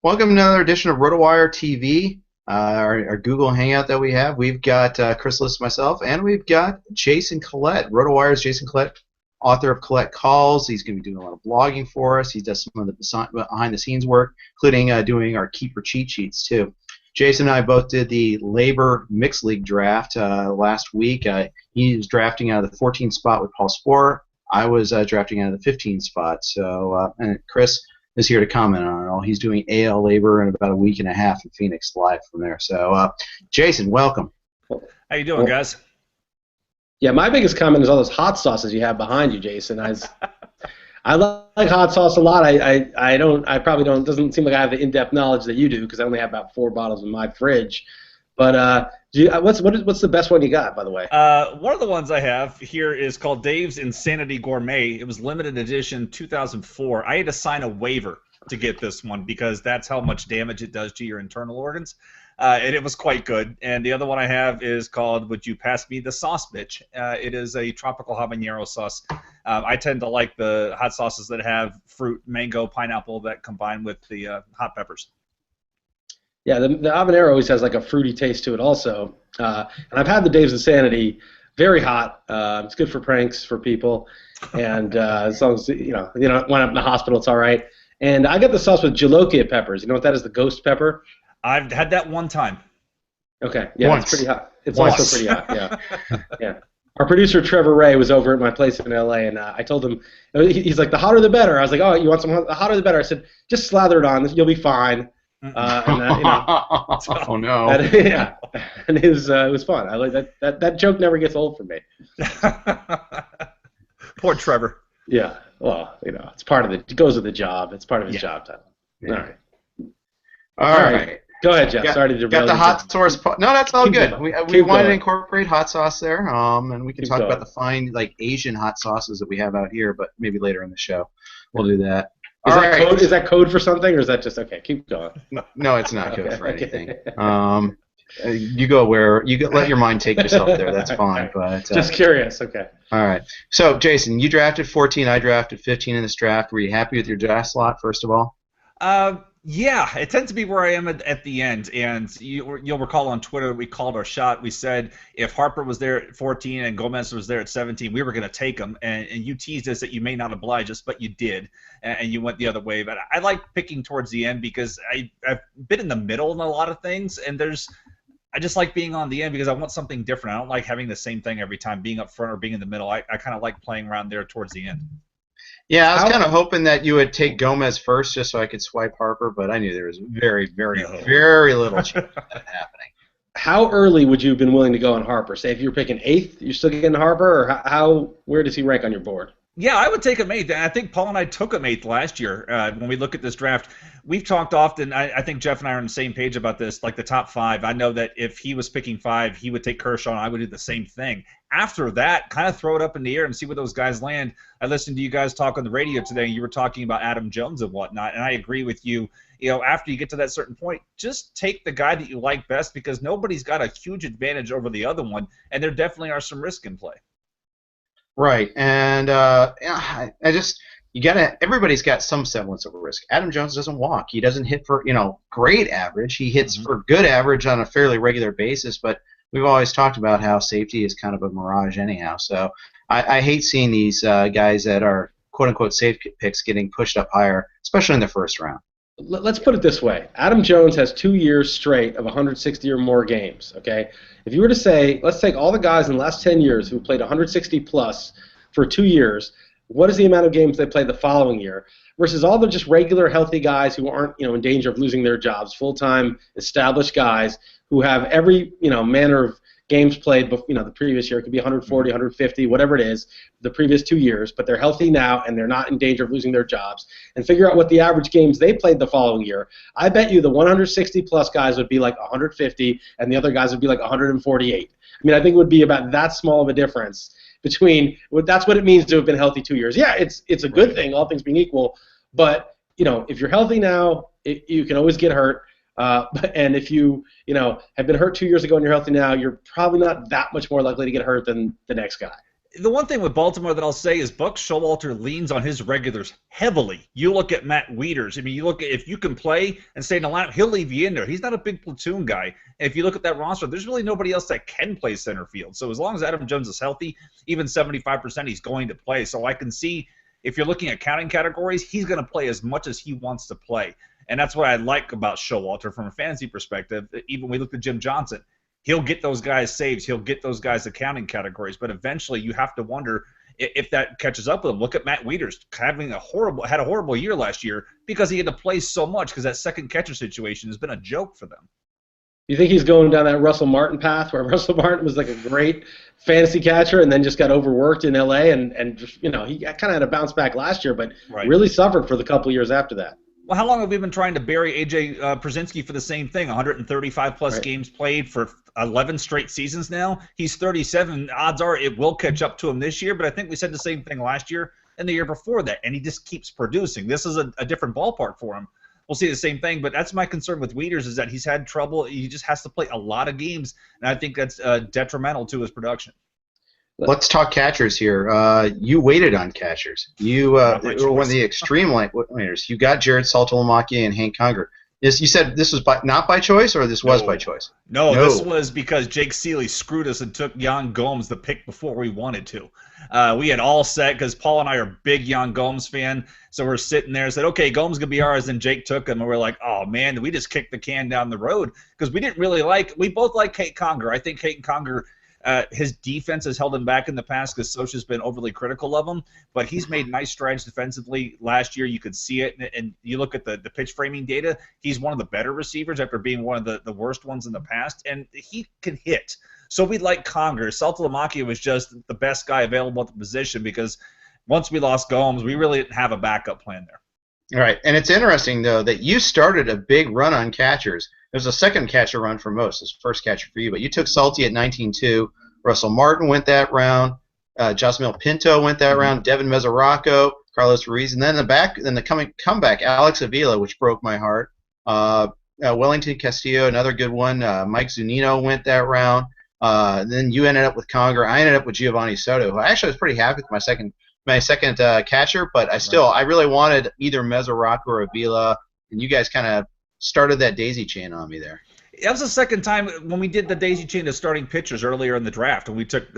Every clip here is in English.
Welcome to another edition of RotoWire TV, our Google Hangout that we have. We've got Chris Liss, myself, and we've got Jason Collette. RotoWire's Jason Collette, author of Collette Calls. He's going to be doing a lot of blogging for us. He does some of the behind-the-scenes work, including doing our keeper cheat sheets, too. Jason and I both did the LABR Mixed League draft last week. He was drafting out of the 14th spot with Paul Sporer. I was drafting out of the 15th spot. So, and Chris is here to comment on it all. He's doing AL LABR in about a week and a half in Phoenix live from there. So, Jason, welcome. How you doing, guys? Yeah, my biggest comment is all those hot sauces you have behind you, Jason. I like hot sauce a lot. I probably don't. Doesn't seem like I have the in-depth knowledge that you do because I only have about 4 bottles in my fridge. But what's the best one you got, by the way? One of the ones I have here is called Dave's Insanity Gourmet. It was limited edition 2004. I had to sign a waiver to get this one because that's how much damage it does to your internal organs. And it was quite good. And the other one I have is called Would You Pass Me the Sauce Bitch? It is a tropical habanero sauce. I tend to like the hot sauces that have fruit, mango, pineapple that combine with the hot peppers. Yeah, the habanero always has like a fruity taste to it also. And I've had the Dave's Insanity, very hot. It's good for pranks for people. And as long as, you know, when I'm in the hospital, it's all right. And I got the sauce with jalapeño peppers. You know what that is, the ghost pepper? I've had that one time. Okay, yeah, Once. It's pretty hot. It's also pretty hot, yeah. Yeah. Our producer, Trevor Ray, was over at my place in L.A., and I told him, he's like, the hotter the better. I was like, oh, you want some the hotter the better? I said, just slather it on. You'll be fine. Oh, no. Yeah, and it was fun. I like that joke never gets old for me. Poor Trevor. Yeah, well, it's part of it goes with the job. It's part of his job title. Yeah. All right. Go ahead, Jeff. Sorry to derail. Got the hot sauce. No, that's all good. Going. We wanted to going. Incorporate hot sauce there, and we can Keep talk going. about the fine Asian hot sauces that we have out here, but maybe later in the show we'll do that. Is that code for something, or is that just okay? Keep going. No, it's not code for anything. You go where let your mind take yourself there. That's fine. But just curious. Okay. All right. So, Jason, you drafted 14. I drafted 15 in this draft. Were you happy with your draft slot, first of all? Yeah, it tends to be where I am at the end, and you'll recall on Twitter we called our shot. We said if Harper was there at 14 and Gomez was there at 17, we were going to take them, and you teased us that you may not oblige us, but you did, and you went the other way. But I like picking towards the end because I've been in the middle in a lot of things, and I just like being on the end because I want something different. I don't like having the same thing every time, being up front or being in the middle. I kind of like playing around there towards the end. Yeah, I was kind of hoping that you would take Gomez first just so I could swipe Harper, but I knew there was very, very, very little chance of that happening. How early would you have been willing to go on Harper? Say if you're picking 8th, you're still getting Harper, or where does he rank on your board? Yeah, I would take him 8th. I think Paul and I took him 8th last year. When we look at this draft, we've talked often. I think Jeff and I are on the same page about this, like the top 5. I know that if he was picking 5, he would take Kershaw, and I would do the same thing. After that, kind of throw it up in the air and see where those guys land. I listened to you guys talk on the radio today, and you were talking about Adam Jones and whatnot, and I agree with you. After you get to that certain point, just take the guy that you like best because nobody's got a huge advantage over the other one, and there definitely are some risk in play. Right, and everybody's got some semblance of a risk. Adam Jones doesn't walk. He doesn't hit for great average. He hits for good average on a fairly regular basis, but we've always talked about how safety is kind of a mirage anyhow. So I hate seeing these guys that are quote-unquote safe picks getting pushed up higher, especially in the first round. Let's put it this way. Adam Jones has 2 years straight of 160 or more games, okay? If you were to say, let's take all the guys in the last 10 years who played 160 plus for 2 years, what is the amount of games they played the following year versus all the just regular healthy guys who aren't in danger of losing their jobs, full-time established guys who have every manner of games played the previous year. It could be 140, 150, whatever it is, the previous 2 years, but they're healthy now and they're not in danger of losing their jobs, and figure out what the average games they played the following year. I bet you the 160 plus guys would be like 150 and the other guys would be like 148. I mean, I think it would be about that small of a difference between that's what it means to have been healthy 2 years. Yeah, it's a good thing, all things being equal, but if you're healthy now, you can always get hurt. And if you have been hurt 2 years ago and you're healthy now, you're probably not that much more likely to get hurt than the next guy. The one thing with Baltimore that I'll say is Buck Showalter leans on his regulars heavily. You look at Matt Wieters. I mean, you look at if you can play and stay in the lineup, he'll leave you in there. He's not a big platoon guy. And if you look at that roster, there's really nobody else that can play center field. So as long as Adam Jones is healthy, even 75%, he's going to play. So I can see if you're looking at counting categories, he's going to play as much as he wants to play. And that's what I like about Showalter from a fantasy perspective. Even when we look at Jim Johnson, he'll get those guys saves. He'll get those guys accounting categories. But eventually, you have to wonder if that catches up with him. Look at Matt Wieters had a horrible year last year because he had to play so much because that second catcher situation has been a joke for them. You think he's going down that Russell Martin path where Russell Martin was like a great fantasy catcher and then just got overworked in L.A. and just, he kind of had a bounce back last year, but really suffered for the couple of years after that. Well, how long have we been trying to bury A.J. Przinsky for the same thing? 135-plus games played for 11 straight seasons now. He's 37. Odds are it will catch up to him this year, but I think we said the same thing last year and the year before that, and he just keeps producing. This is a different ballpark for him. We'll see the same thing, but that's my concern with Wieters is that he's had trouble. He just has to play a lot of games, and I think that's detrimental to his production. Let's talk catchers here. You waited on catchers. You were one of the extreme waiters. You got Jared Saltalamacchia and Hank Conger. You said this was not by choice, or this was by choice? No, this was because Jake Seeley screwed us and took Yan Gomes the pick before we wanted to. We had all set because Paul and I are big Yan Gomes fan, so we're sitting there and said, okay, Gomes going to be ours, and Jake took him, and we're like, oh, man, we just kicked the can down the road because we both like Hank Conger. I think Hank Conger, his defense has held him back in the past because Socha's been overly critical of him, but he's made nice strides defensively last year. You could see it, and you look at the pitch framing data, he's one of the better receivers after being one of the worst ones in the past, and he can hit. So we like Conger. Saltalamacchia was just the best guy available at the position because once we lost Gomes, we really didn't have a backup plan there. All right, and it's interesting, though, that you started a big run on catchers. There's a second catcher run for most. It's first catcher for you, but you took Salty at 19-2. Russell Martin went that round. Josmil Pinto went that round. Devin Mesoraco, Carlos Ruiz, and then the comeback, Alex Avila, which broke my heart. Wellington Castillo, another good one. Mike Zunino went that round. Then you ended up with Conger. I ended up with Giovanni Soto, who I actually was pretty happy with my second catcher, but I really wanted either Mesoraco or Avila, and you guys kind of started that daisy chain on me there. That was the second time when we did the daisy chain of starting pitchers earlier in the draft, when we took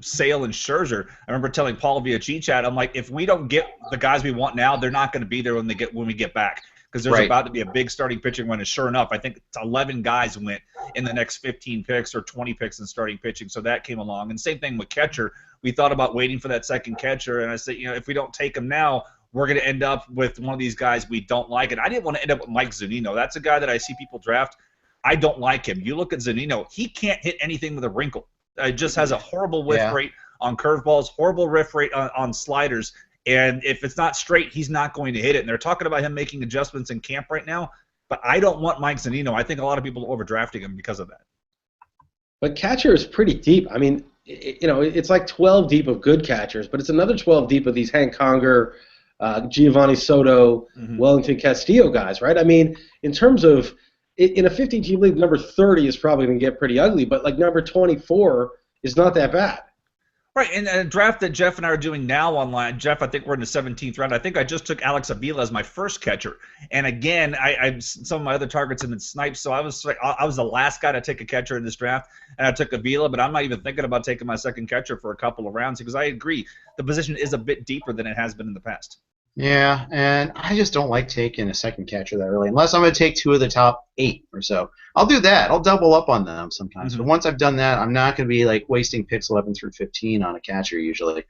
Sale and Scherzer. I remember telling Paul via G-Chat, I'm like, if we don't get the guys we want now, they're not going to be there when we get back. Because there's about to be a big starting pitching run, and sure enough, I think 11 guys went in the next 15 picks or 20 picks in starting pitching, so that came along. And same thing with catcher. We thought about waiting for that second catcher, and I said, if we don't take him now, we're going to end up with one of these guys we don't like. And I didn't want to end up with Mike Zunino. That's a guy that I see people draft. I don't like him. You look at Zunino, he can't hit anything with a wrinkle. It just has a horrible whiff rate on curveballs, horrible whiff rate on sliders. And if it's not straight, he's not going to hit it. And they're talking about him making adjustments in camp right now. But I don't want Mike Zunino. I think a lot of people are overdrafting him because of that. But catcher is pretty deep. I mean, it's like 12 deep of good catchers, but it's another 12 deep of these Hank Conger, Giovanni Soto, Wellington Castillo guys, right? I mean, in terms of in a 50-team league, number 30 is probably going to get pretty ugly, but like number 24 is not that bad. Right, and a draft that Jeff and I are doing now online, Jeff, I think we're in the 17th round. I think I just took Alex Avila as my first catcher. And again, some of my other targets have been sniped, so I was the last guy to take a catcher in this draft, and I took Avila, but I'm not even thinking about taking my second catcher for a couple of rounds because I agree the position is a bit deeper than it has been in the past. Yeah, and I just don't like taking a second catcher that early, unless I'm going to take two of the top 8 or so. I'll do that. I'll double up on them sometimes. But once I've done that, I'm not going to be like wasting picks 11 through 15 on a catcher usually.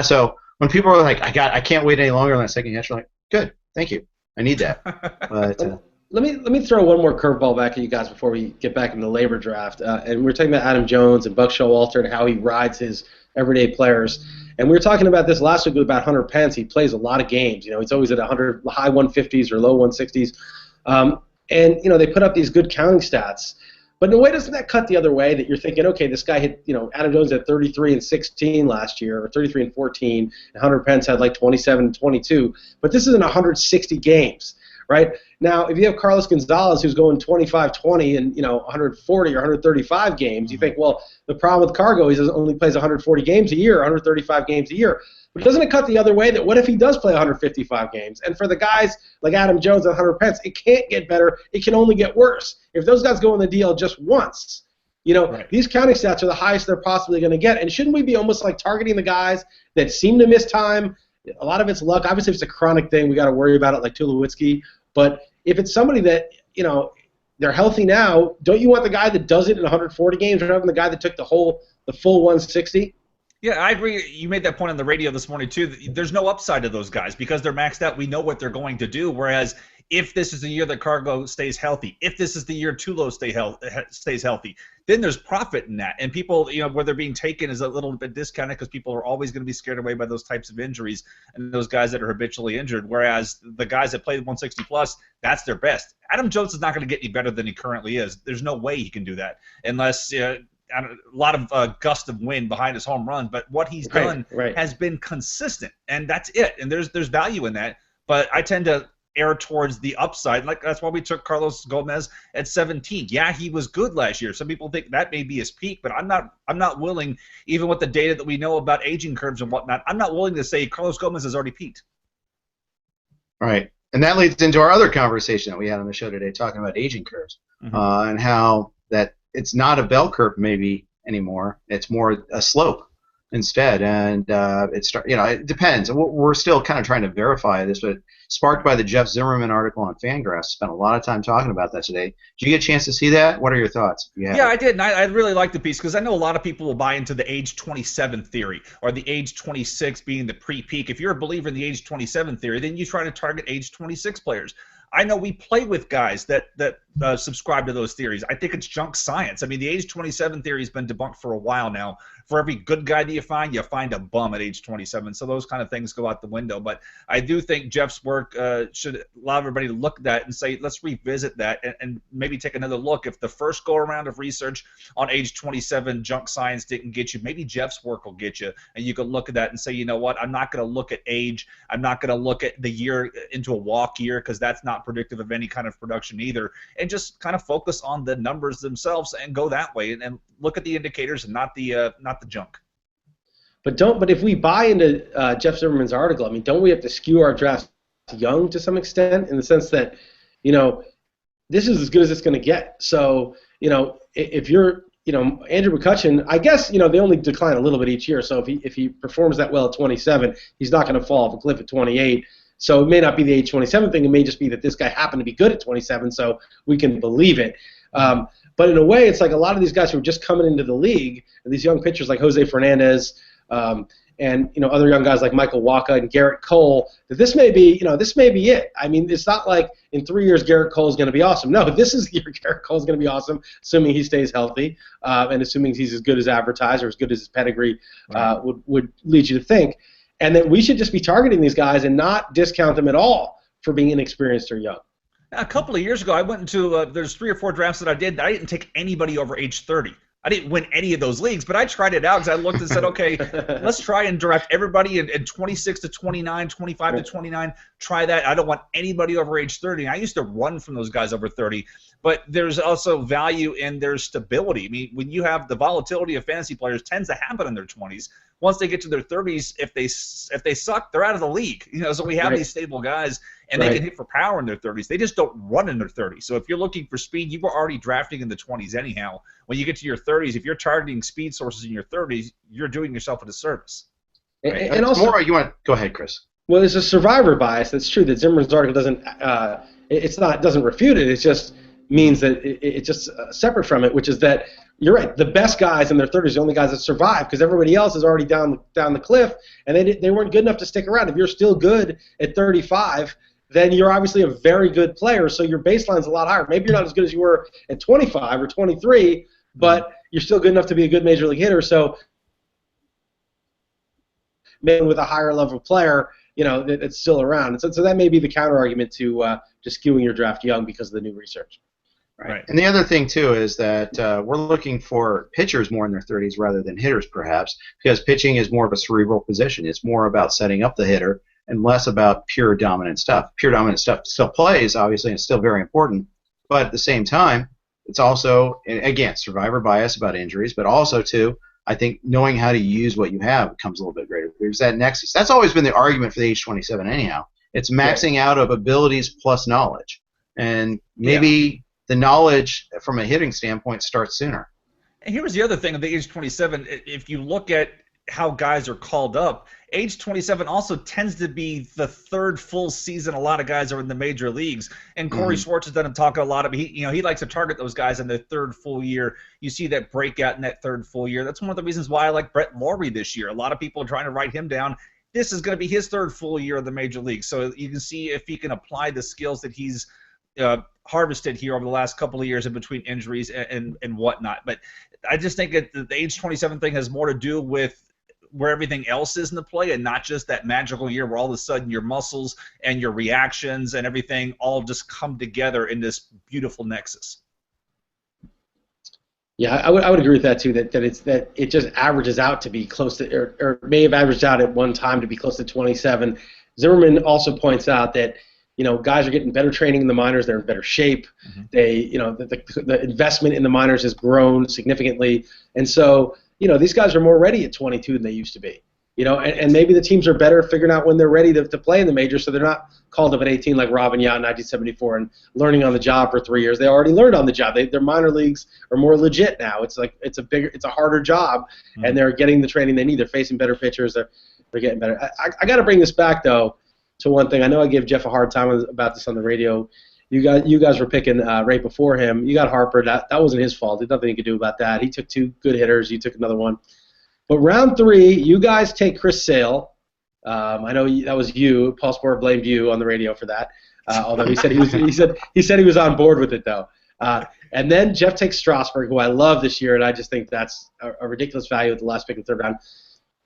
So when people are like, I can't wait any longer on that second catcher, I'm like, good, thank you. I need that. But let me throw one more curveball back at you guys before we get back into the labor draft. And we're talking about Adam Jones and Buck Showalter and how he rides his everyday players. And we were talking about this last week about Hunter Pence. He plays a lot of games. He's always at high 150s or low 160s. And they put up these good counting stats. But in a way, doesn't that cut the other way that you're thinking, okay, this guy hit, Adam Jones had 33 and 16 last year, or 33 and 14, and Hunter Pence had like 27 and 22. But this is in 160 games, right? Now, if you have Carlos Gonzalez who's going 25-20 in 140 or 135 games, you think, well, the problem with Cargo is he only plays 140 games a year, 135 games a year. But doesn't it cut the other way that what if he does play 155 games? And for the guys like Adam Jones and Hunter Pence, it can't get better. It can only get worse. If those guys go on the DL just once, right. These counting stats are the highest they're possibly going to get. And shouldn't we be almost like targeting the guys that seem to miss time? A lot of it's luck. Obviously, if it's a chronic thing, we got to worry about it like Tulowitzki. But if it's somebody that, they're healthy now, don't you want the guy that does it in 140 games rather than the guy that took the full 160? Yeah, I agree. You made that point on the radio this morning, too. There's no upside to those guys because they're maxed out. We know what they're going to do, whereas if this is the year that Cargo stays healthy, if this is the year Tulo stays healthy, then there's profit in that. And people, where they're being taken is a little bit discounted because people are always going to be scared away by those types of injuries and those guys that are habitually injured, whereas the guys that play 160-plus, that's their best. Adam Jones is not going to get any better than he currently is. There's no way he can do that unless a lot of gust of wind behind his home run, but what he's done has been consistent, and that's it. And there's value in that, but I tend to err towards the upside. Like that's why we took Carlos Gomez at 17. Yeah, he was good last year. Some people think that may be his peak, but I'm not willing, even with the data that we know about aging curves and whatnot, I'm not willing to say Carlos Gomez has already peaked. All right, and that leads into our other conversation that we had on the show today, talking about aging curves and how that it's not a bell curve maybe anymore. It's more a slope instead, and it depends. We're still kind of trying to verify this, but sparked by the Jeff Zimmerman article on Fangraphs, spent a lot of time talking about that today. Did you get a chance to see that? What are your thoughts? Yeah, I did, and I really liked the piece because I know a lot of people will buy into the age 27 theory or the age 26 being the pre-peak. If you're a believer in the age 27 theory, then you try to target age 26 players. I know we play with guys that subscribe to those theories. I think it's junk science. I mean, the age 27 theory has been debunked for a while now. For every good guy that you find a bum at age 27. So those kind of things go out the window. But I do think Jeff's work should allow everybody to look at that and say, let's revisit that and maybe take another look. If the first go-around of research on age 27 junk science didn't get you, maybe Jeff's work will get you. And you can look at that and say, you know what, I'm not going to look at age. I'm not going to look at the year into a walk year because that's not predictive of any kind of production either. And just kind of focus on the numbers themselves and go that way and look at the indicators and not the junk. But if we buy into Jeff Zimmerman's article, I mean, don't we have to skew our drafts young to some extent in the sense that, this is as good as it's going to get. So, if you're, Andrew McCutchen, I guess, they only decline a little bit each year. So if he performs that well at 27, he's not going to fall off a cliff at 28. So it may not be the age 27 thing. It may just be that this guy happened to be good at 27, so we can believe it. But in a way, it's like a lot of these guys who are just coming into the league, and these young pitchers like Jose Fernandez, and other young guys like Michael Wacha and Garrett Cole, that this may be it. I mean, it's not like in 3 years Garrett Cole is going to be awesome. No, this is the year Garrett Cole is going to be awesome, assuming he stays healthy, and assuming he's as good as advertised or as good as his pedigree would lead you to think. And that we should just be targeting these guys and not discount them at all for being inexperienced or young. A couple of years ago, I went into there's 3 or 4 drafts that I did. I didn't take anybody over age 30. I didn't win any of those leagues, but I tried it out because I looked and said, okay, let's try and draft everybody in 26 to 29, 25 to 29. Try that. I don't want anybody over age 30. I used to run from those guys over 30, but there's also value in their stability. I mean, when you have the volatility of fantasy players tends to happen in their 20s. Once they get to their 30s, if they suck, they're out of the league. So we have these stable guys, and they can hit for power in their 30s. They just don't run in their 30s. So if you're looking for speed, you were already drafting in the 20s anyhow. When you get to your 30s, if you're targeting speed sources in your 30s, you're doing yourself a disservice. Right? And also, you want go ahead, Chris. Well, there's a survivor bias. That's true. That Zimmerman's article doesn't refute it. It just means that it's just separate from it, which is that you're right. The best guys in their 30s are the only guys that survive because everybody else is already down the cliff, and they weren't good enough to stick around. If you're still good at 35, then you're obviously a very good player, so your baseline's a lot higher. Maybe you're not as good as you were at 25 or 23, but you're still good enough to be a good major league hitter. So maybe with a higher level player, that's still around. And so that may be the counter argument to just skewing your draft young because of the new research. Right. And the other thing, too, is that we're looking for pitchers more in their 30s rather than hitters, perhaps, because pitching is more of a cerebral position. It's more about setting up the hitter and less about pure dominant stuff. Pure dominant stuff still plays, obviously, and it's still very important. But at the same time, it's also, again, survivor bias about injuries, but also, too, I think knowing how to use what you have becomes a little bit greater. There's that nexus. That's always been the argument for the age 27 anyhow. It's maxing out of abilities plus knowledge. And maybe the knowledge from a hitting standpoint starts sooner. And here's the other thing of the age 27. If you look at how guys are called up, age 27 also tends to be the third full season a lot of guys are in the major leagues. And Corey Schwartz has done talk a lot about, he likes to target those guys in their third full year. You see that breakout in that third full year. That's one of the reasons why I like Brett Lawrie this year. A lot of people are trying to write him down. This is going to be his third full year of the major league. So you can see if he can apply the skills that he's harvested here over the last couple of years in between injuries and whatnot. But I just think that the age 27 thing has more to do with where everything else is in the play and not just that magical year where all of a sudden your muscles and your reactions and everything all just come together in this beautiful nexus. Yeah, I would agree with that too. That it just averages out to be close to, or may have averaged out at one time to be close to 27. Zimmerman also points out that guys are getting better training in the minors. They're in better shape. They the investment in the minors has grown significantly, and so these guys are more ready at 22 than they used to be. And maybe the teams are better figuring out when they're ready to play in the majors, so they're not called up at 18 like Robin Yount in 1974 and learning on the job for 3 years. They already learned on the job. Their minor leagues are more legit now. It's a harder job, and they're getting the training they need. They're facing better pitchers. They're getting better. I got to bring this back though to one thing. I know I gave Jeff a hard time about this on the radio. You guys were picking right before him. You got Harper. That wasn't his fault. There's nothing you could do about that. He took 2 good hitters. You took another one. But round 3, you guys take Chris Sale. I know that was you. Paul Sporer blamed you on the radio for that. Although he said he was on board with it though. And then Jeff takes Strasburg, who I love this year, and I just think that's a ridiculous value at the last pick in the 3rd round.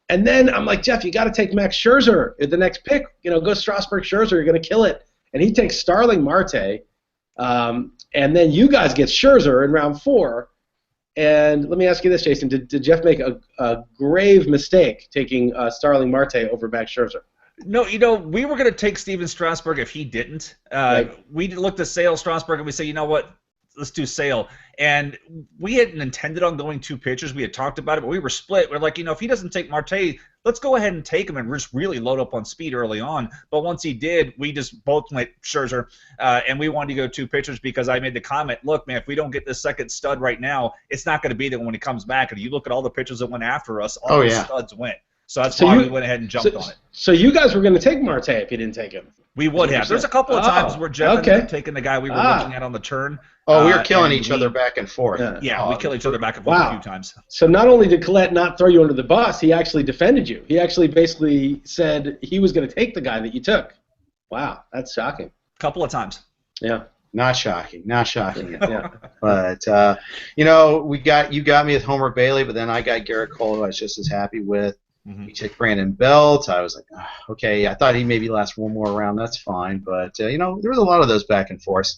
And then I'm like, Jeff, you got to take Max Scherzer at the next pick. Go Strasburg, Scherzer. You're going to kill it. And he takes Starling Marte. And then you guys get Scherzer in round 4. And let me ask you this, Jason. Did Jeff make a grave mistake taking Starling Marte over Max Scherzer? No, we were going to take Steven Strasburg if he didn't. We looked at Sale, Strasburg, and we said, you know what? Let's do Sale. And we hadn't intended on going 2 pitchers. We had talked about it, but we were split. We're like, if he doesn't take Marte, let's go ahead and take him and just really load up on speed early on. But once he did, we just both went Scherzer, and we wanted to go 2 pitchers because I made the comment, look, man, if we don't get this second stud right now, it's not going to be there when he comes back. And you look at all the pitchers that went after us, all those studs went. So that's why we went ahead and jumped on it. So you guys were going to take Marte if you didn't take him? We would have. There's a couple of times where Jeff ended up taking the guy we were looking at on the turn. Oh, we were killing each other back and forth. Yeah, we killed each other back and forth a few times. So not only did Collette not throw you under the bus, he actually defended you. He actually basically said he was going to take the guy that you took. Wow, that's shocking. A couple of times. Yeah. Not shocking. Yeah. But you got me with Homer Bailey, but then I got Garrett Cole, who I was just as happy with. He took Brandon Belt. I was like, okay, I thought he'd maybe last one more round. That's fine. But, there was a lot of those back and forth.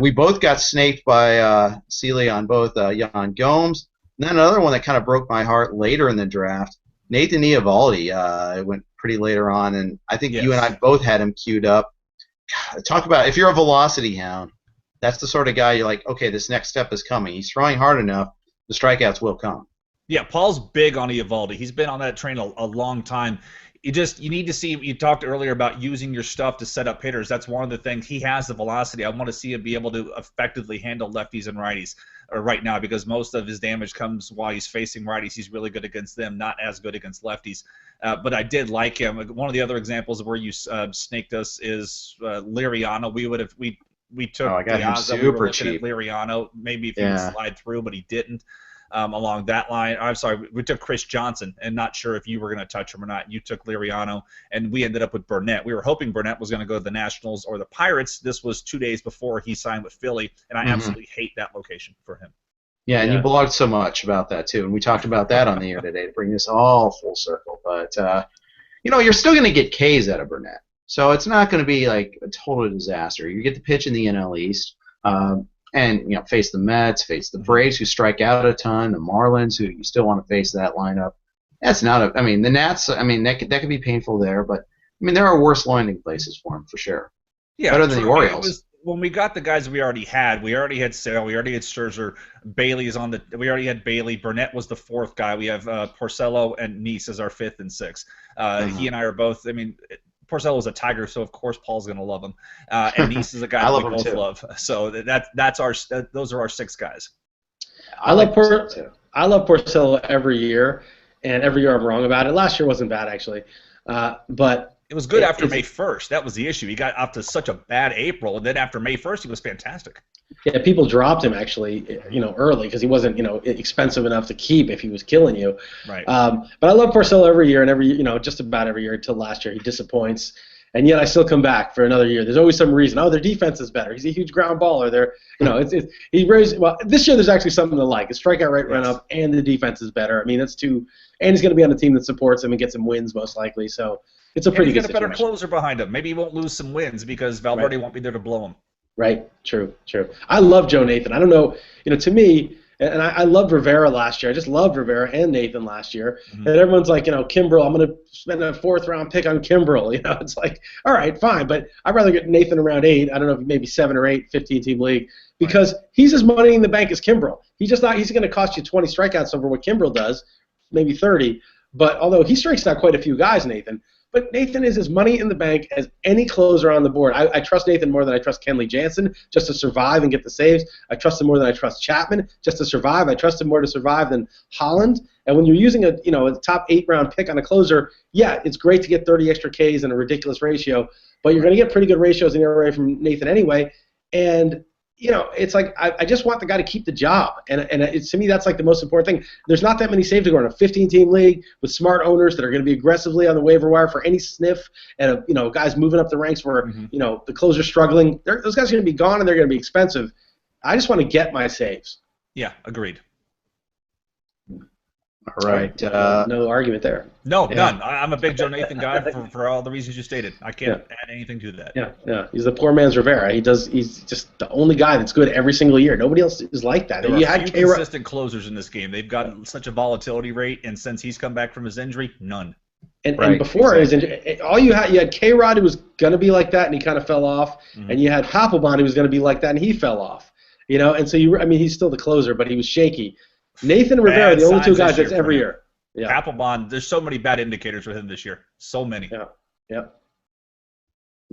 We both got snaked by Seeley on both Yan Gomes. And then another one that kind of broke my heart later in the draft, Nathan Eovaldi. Went pretty later on, and I think you and I both had him queued up. God, talk about if you're a velocity hound, that's the sort of guy you're like, okay, this next step is coming. He's throwing hard enough, the strikeouts will come. Yeah, Paul's big on Eovaldi. He's been on that train a long time. You need to see. You talked earlier about using your stuff to set up hitters. That's one of the things. He has the velocity. I want to see him be able to effectively handle lefties and righties right now because most of his damage comes while he's facing righties. He's really good against them, not as good against lefties. But I did like him. One of the other examples of where you snaked us is Liriano. We took I got him super we were looking cheap. At Liriano. Maybe if he would slide through, but he didn't. Along that line. I'm sorry, we took Chris Johnson, and not sure if you were going to touch him or not. You took Liriano, and we ended up with Burnett. We were hoping Burnett was going to go to the Nationals or the Pirates. This was 2 days before he signed with Philly, and I absolutely hate that location for him. Yeah, and you blogged so much about that, too, and we talked about that on the air today to bring this all full circle. But, you're still going to get Ks out of Burnett, so it's not going to be like a total disaster. You get the pitch in the NL East. And face the Mets, face the Braves, who strike out a ton, the Marlins, who you still want to face that lineup. That's not the Nats. That could be painful there, but mean, there are worse landing places for him for sure. Yeah, better than the Orioles. When we got the guys we already had Sale, we already had Scherzer, Bailey is on the. We already had Bailey. Burnett was the fourth guy. We have Porcello and Neese as our fifth and sixth. He and I are both. I mean, Porcello's a Tiger, so of course Paul's going to love him. And Neese is a guy that we both love. So those are our six guys. I love Porcello every year, and every year I'm wrong about it. Last year wasn't bad actually, but. It was good after May 1st. That was the issue. He got off to such a bad April, and then after May 1st, he was fantastic. Yeah, people dropped him actually, early because he wasn't, expensive enough to keep if he was killing you. Right. But I love Porcello every year, and just about every year until last year he disappoints, and yet I still come back for another year. There's always some reason. Oh, their defense is better. He's a huge ground baller. He raised. Well, this year there's actually something to like. His strikeout rate went up, and the defense is better. I mean, that's two, and he's going to be on a team that supports him and gets him wins most likely. So. It's a pretty good situation. He's got a better closer behind him. Maybe he won't lose some wins because Valverde won't be there to blow him. Right. True. I love Joe Nathan. I don't know. To me, and I loved Rivera last year. I just loved Rivera and Nathan last year. Mm-hmm. And everyone's like, Kimbrel, I'm going to spend a 4th-round pick on Kimbrel. It's like, all right, fine. But I'd rather get Nathan around 8. I don't know, maybe 7 or 8, 15-team league. Because he's as money in the bank as Kimbrel. He's going to cost you 20 strikeouts over what Kimbrel does, maybe 30. But although he strikes out quite a few guys, Nathan. But Nathan is as money in the bank as any closer on the board. I trust Nathan more than I trust Kenley Jansen just to survive and get the saves. I trust him more than I trust Chapman just to survive. I trust him more to survive than Holland. And when you're using a top 8-round pick on a closer, yeah, it's great to get 30 extra Ks and a ridiculous ratio, but you're going to get pretty good ratios in ERA from Nathan anyway. And it's like I just want the guy to keep the job, and to me that's like the most important thing. There's not that many saves to go in a 15-team league with smart owners that are going to be aggressively on the waiver wire for any sniff, and guys moving up the ranks where the closer's struggling. Those guys are going to be gone and they're going to be expensive. I just want to get my saves. Yeah, agreed. All right. No argument there. No, none. I'm a big Joe Nathan guy for all the reasons you stated. I can't add anything to that. Yeah. He's the poor man's Rivera. He's just the only guy that's good every single year. Nobody else is like that. There are few consistent closers in this game. They've got such a volatility rate, and since he's come back from his injury, none. And before his injury, all you had K-Rod who was going to be like that, and he kind of fell off, and you had Papelbon who was going to be like that, and he fell off. And so he's still the closer, but he was shaky. Nathan and Rivera, the only two guys that's every year. Yeah. Papelbon, there's so many bad indicators with him this year. So many. Yeah.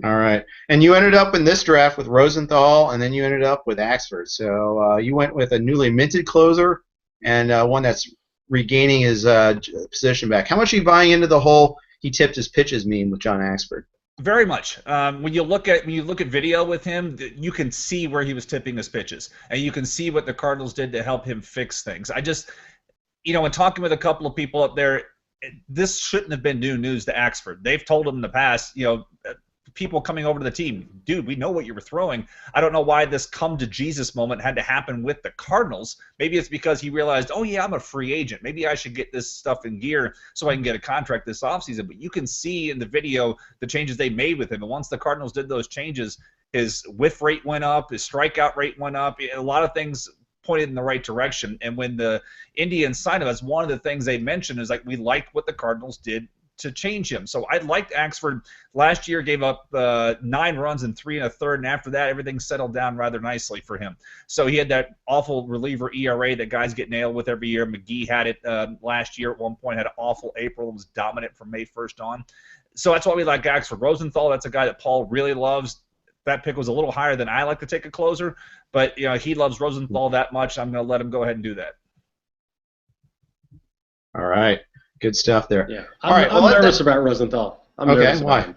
All right. And you ended up in this draft with Rosenthal, and then you ended up with Axford. So you went with a newly minted closer and one that's regaining his position back. How much are you buying into the whole he tipped his pitches meme with John Axford? Very much. When you look at video with him, you can see where he was tipping his pitches, and you can see what the Cardinals did to help him fix things. I just, in talking with a couple of people up there, this shouldn't have been new news to Axford. They've told him in the past, people coming over to the team, dude, we know what you were throwing. I don't know why this come to Jesus moment had to happen with the Cardinals. Maybe it's because he realized, oh yeah, I'm a free agent. Maybe I should get this stuff in gear so I can get a contract this offseason. But you can see in the video the changes they made with him. And once the Cardinals did those changes, his whiff rate went up, his strikeout rate went up. A lot of things pointed in the right direction. And when the Indians signed him, that's one of the things they mentioned is like, we liked what the Cardinals did to change him. So I liked Axford. Last year gave up 9 runs in 3 1/3, and after that everything settled down rather nicely for him. So he had that awful reliever ERA that guys get nailed with every year. McGee had it last year at one point, had an awful April, was dominant from May 1st on. So that's why we like Axford. Rosenthal, that's a guy that Paul really loves. That pick was a little higher than I like to take a closer, but he loves Rosenthal that much. I'm going to let him go ahead and do that. All right. Good stuff there. Yeah. I'm nervous about Rosenthal. I'm nervous about him.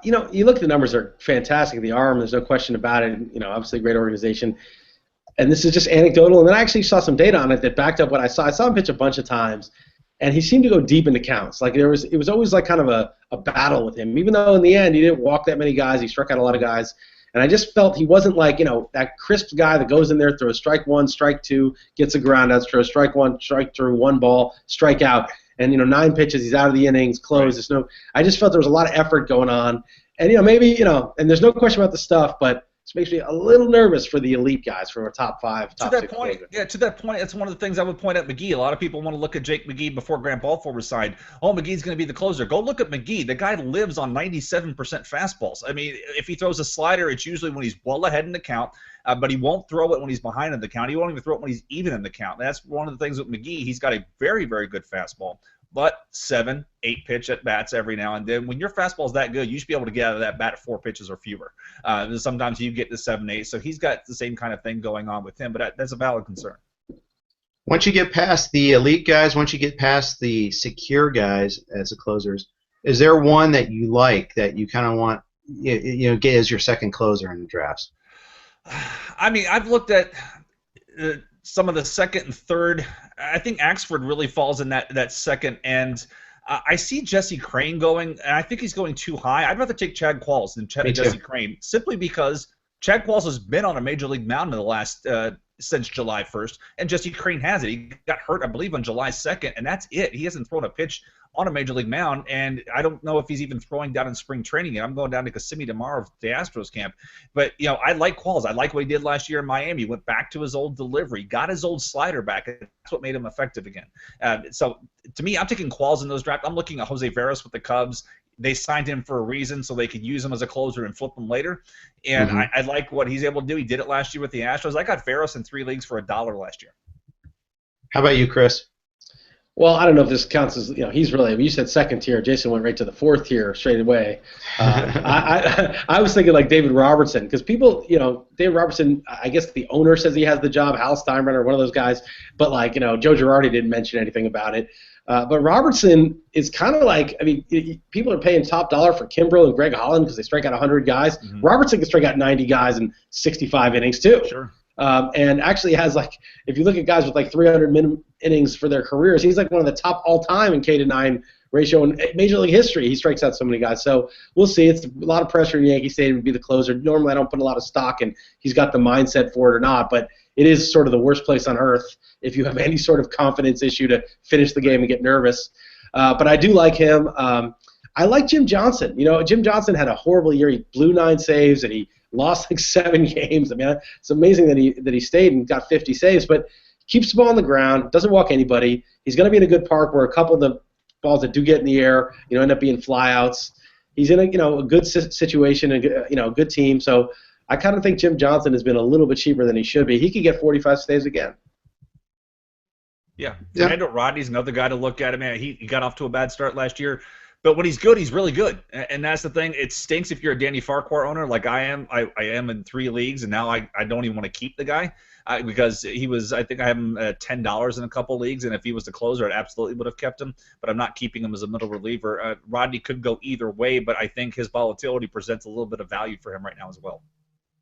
You look at the numbers, are fantastic. The arm, there's no question about it. Obviously a great organization. And this is just anecdotal. And then I actually saw some data on it that backed up what I saw. I saw him pitch a bunch of times, and he seemed to go deep into counts. Like it was always like kind of a battle with him. Even though in the end he didn't walk that many guys, he struck out a lot of guys. And I just felt he wasn't like, that crisp guy that goes in there, throws strike 1, strike 2, gets a ground out, throws strike 1, strike through 1 ball, strike out. And 9 pitches, he's out of the innings, closed. There's I just felt there was a lot of effort going on. And maybe, and there's no question about the stuff, but This makes me a little nervous for the elite guys, for a top 5, top 6 closer. Yeah, to that point, that's one of the things I would point at McGee. A lot of people want to look at Jake McGee before Grant Balfour was signed. Oh, McGee's going to be the closer. Go look at McGee. The guy lives on 97% fastballs. I mean, if he throws a slider, it's usually when he's well ahead in the count, but he won't throw it when he's behind in the count. He won't even throw it when he's even in the count. That's one of the things with McGee. He's got a very, very good fastball, but 7, 8 pitch at bats every now and then. When your fastball's that good, you should be able to get out of that bat 4 pitches or fewer. Sometimes you get to 7, 8. So he's got the same kind of thing going on with him, but that's a valid concern. Once you get past the elite guys, once you get past the secure guys as the closers, is there one that you like that you kind of want, get as your second closer in the drafts? I mean, I've looked at some of the second and third. I think Axford really falls in that second end. I see Jesse Crane going, and I think he's going too high. I'd rather take Chad Qualls than Jesse Crane, simply because Chad Qualls has been on a major league mound in the last since July 1st, and Jesse Crane has it. He got hurt, I believe, on July 2nd, and that's it. He hasn't thrown a pitch on a major league mound, and I don't know if he's even throwing down in spring training yet. I'm going down to Kissimmee tomorrow for the Astros camp. But, I like Qualls. I like what he did last year in Miami. He went back to his old delivery, got his old slider back, and that's what made him effective again. So, to me, I'm taking Qualls in those drafts. I'm looking at Jose Veras with the Cubs. They signed him for a reason so they could use him as a closer and flip him later. And I like what he's able to do. He did it last year with the Astros. I got Veras in 3 leagues for $1 last year. How about you, Chris? Well, I don't know if this counts as, he's really, you said second tier. Jason went right to the 4th tier straight away. I was thinking like David Robertson, because people, David Robertson, I guess the owner says he has the job, Hal Steinbrenner, one of those guys, but like, Joe Girardi didn't mention anything about it. But Robertson is kind of like, people are paying top dollar for Kimbrel and Greg Holland because they strike out 100 guys. Robertson can strike out 90 guys in 65 innings too. Sure. And actually has, like, if you look at guys with like 300 innings for their careers, he's like one of the top all-time in K-to-9 ratio in Major League history. He strikes out so many guys. So we'll see. It's a lot of pressure in Yankee Stadium to be the closer. Normally I don't put a lot of stock in he's got the mindset for it or not, but it is sort of the worst place on earth if you have any sort of confidence issue to finish the game and get nervous. But I do like him. I like Jim Johnson. Jim Johnson had a horrible year. He blew 9 saves, and he lost like 7 games. I mean, it's amazing that he stayed and got 50 saves, but keeps the ball on the ground, doesn't walk anybody. He's going to be in a good park where a couple of the balls that do get in the air, end up being flyouts. He's in a good situation, and a good team. So I kind of think Jim Johnson has been a little bit cheaper than he should be. He could get 45 saves again. Yeah. Fernando Rodney's another guy to look at. Man, he got off to a bad start last year. But when he's good, he's really good. And that's the thing. It stinks if you're a Danny Farquhar owner like I am. I am in 3 leagues, and now I don't even want to keep the guy because he was, I think I have him at $10 in a couple leagues, and if he was the closer, I absolutely would have kept him. But I'm not keeping him as a middle reliever. Rodney could go either way, but I think his volatility presents a little bit of value for him right now as well.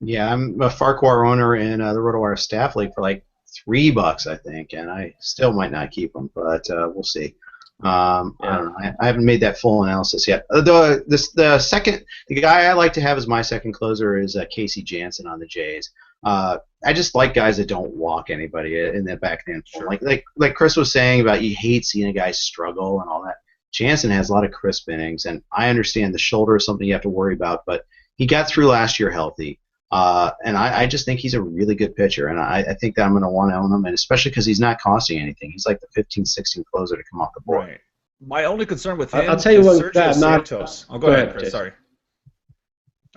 Yeah, I'm a Farquhar owner in the RotoWire Staff League for like $3, I think, and I still might not keep him, but we'll see. I don't know. I haven't made that full analysis yet. The guy I like to have as my second closer is Casey Janssen on the Jays. I just like guys that don't walk anybody in that backhand form. Like Chris was saying about you hate seeing a guy struggle and all that. Janssen has a lot of crisp innings, and I understand the shoulder is something you have to worry about, but he got through last year healthy. And I just think he's a really good pitcher, and I think that I'm going to want to own him, and especially because he's not costing anything. He's like the 15-16 closer to come off the board. Right. My only concern with him I'll tell you is what, Sergio Santos. Go ahead, Chris. Jason. Sorry.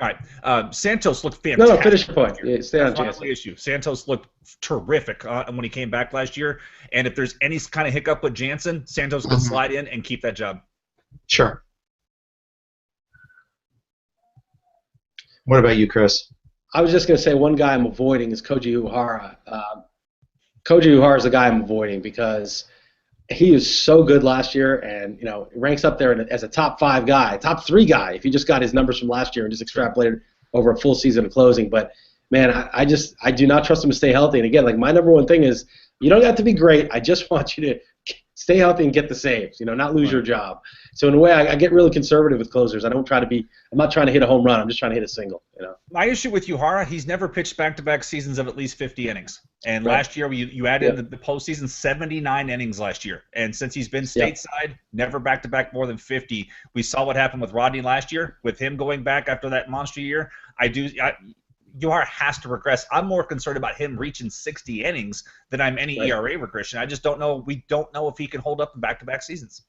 All right. Santos looked fantastic. No, finish your point. Yeah, stay on That's my issue. Santos looked terrific when he came back last year, and if there's any kind of hiccup with Jansen, Santos could slide in and keep that job. Sure. What about you, Chris? I was just going to say one guy I'm avoiding is Koji Uehara. Koji Uehara is the guy I'm avoiding because he was so good last year, and ranks up there as a top 5 guy, top 3 guy if you just got his numbers from last year and just extrapolated over a full season of closing. But man, I do not trust him to stay healthy. And again, like my number one thing is you don't have to be great. I just want you to stay healthy and get the saves, not lose your job. So in a way, I get really conservative with closers. I'm not trying to hit a home run. I'm just trying to hit a single. My issue with Uehara, he's never pitched back-to-back seasons of at least 50 innings. And last year, you added the postseason 79 innings last year. And since he's been stateside, never back-to-back more than 50. We saw what happened with Rodney last year with him going back after that monster year. Ewhart has to regress. I'm more concerned about him reaching 60 innings than I'm any ERA regression. I just don't know. We don't know if he can hold up in back-to-back seasons.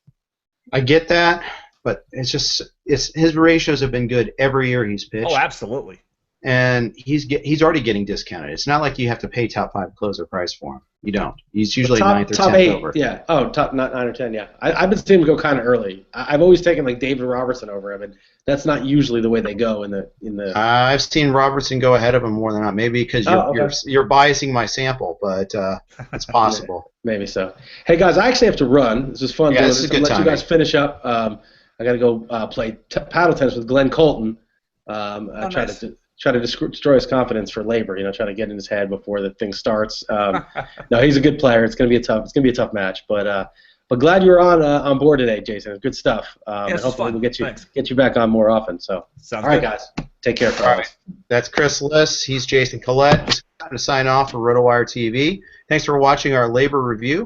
I get that, but his ratios have been good every year he's pitched. Oh, absolutely. And he's already getting discounted. It's not like you have to pay top 5 closer price for him. You don't. He's usually ninth or 10th over. Yeah. Oh, top 9 or 10. Yeah. I've been seeing him go kind of early. I've always taken like David Robertson over him, and that's not usually the way they go in the. I've seen Robertson go ahead of him more than not. Maybe because you're biasing my sample, but it's possible. Maybe so. Hey guys, I actually have to run. This is fun. Yeah, this is a good let time. you guys finish up. I got to go play paddle tennis with Glenn Colton. Try to destroy his confidence for labor. Try to get in his head before the thing starts. No, he's a good player. It's gonna be a tough match. But glad you were on board today, Jason. Good stuff. And hopefully we'll get you back on more often. So all right, guys, take care. All right, that's Chris Liss. He's Jason Collette. Time to sign off for RotoWire TV. Thanks for watching our labor review.